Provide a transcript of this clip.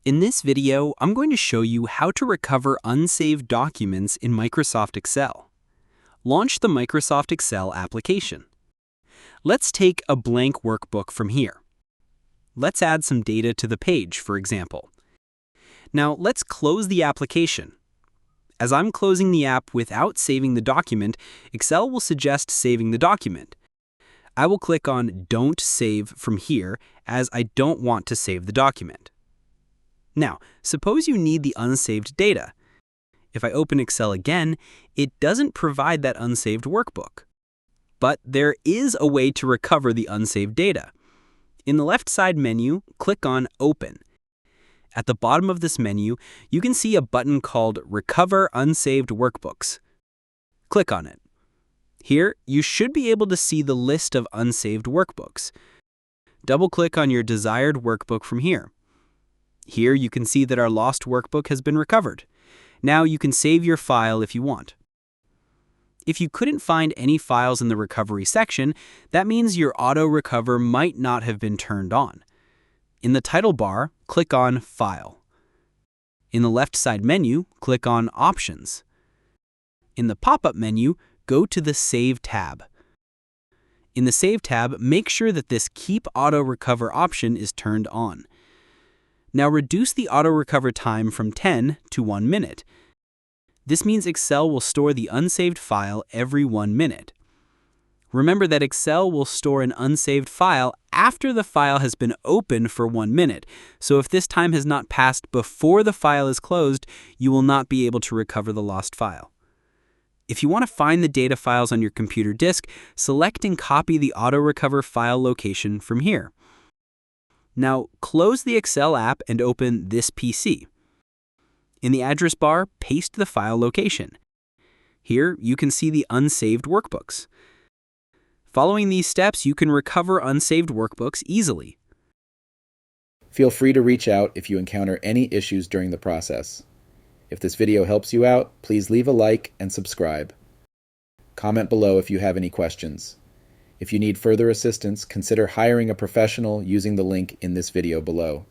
In this video, I'm going to show you how to recover unsaved documents in Microsoft Excel. Launch the Microsoft Excel application. Let's take a blank workbook from here. Let's add some data to the page, for example. Now, let's close the application. As I'm closing the app without saving the document, Excel will suggest saving the document. I will click on Don't Save from here, as I don't want to save the document. Now, suppose you need the unsaved data. If I open Excel again, it doesn't provide that unsaved workbook. But there is a way to recover the unsaved data. In the left side menu, click on Open. At the bottom of this menu, you can see a button called Recover Unsaved Workbooks. Click on it. Here, you should be able to see the list of unsaved workbooks. Double-click on your desired workbook from here. Here, you can see that our lost workbook has been recovered. Now you can save your file if you want. If you couldn't find any files in the recovery section, that means your auto recover might not have been turned on. In the title bar, click on File. In the left side menu, click on Options. In the pop-up menu, go to the Save tab. In the Save tab, make sure that this Keep Auto Recover option is turned on. Now reduce the auto recover time from 10 to 1 minute. This means Excel will store the unsaved file every 1 minute. Remember that Excel will store an unsaved file after the file has been open for 1 minute, so if this time has not passed before the file is closed, you will not be able to recover the lost file. If you want to find the data files on your computer disk, select and copy the auto recover file location from here. Now, close the Excel app and open this PC. In the address bar, paste the file location. Here, you can see the unsaved workbooks. Following these steps, you can recover unsaved workbooks easily. Feel free to reach out if you encounter any issues during the process. If this video helps you out, please leave a like and subscribe. Comment below if you have any questions. If you need further assistance, consider hiring a professional using the link in this video below.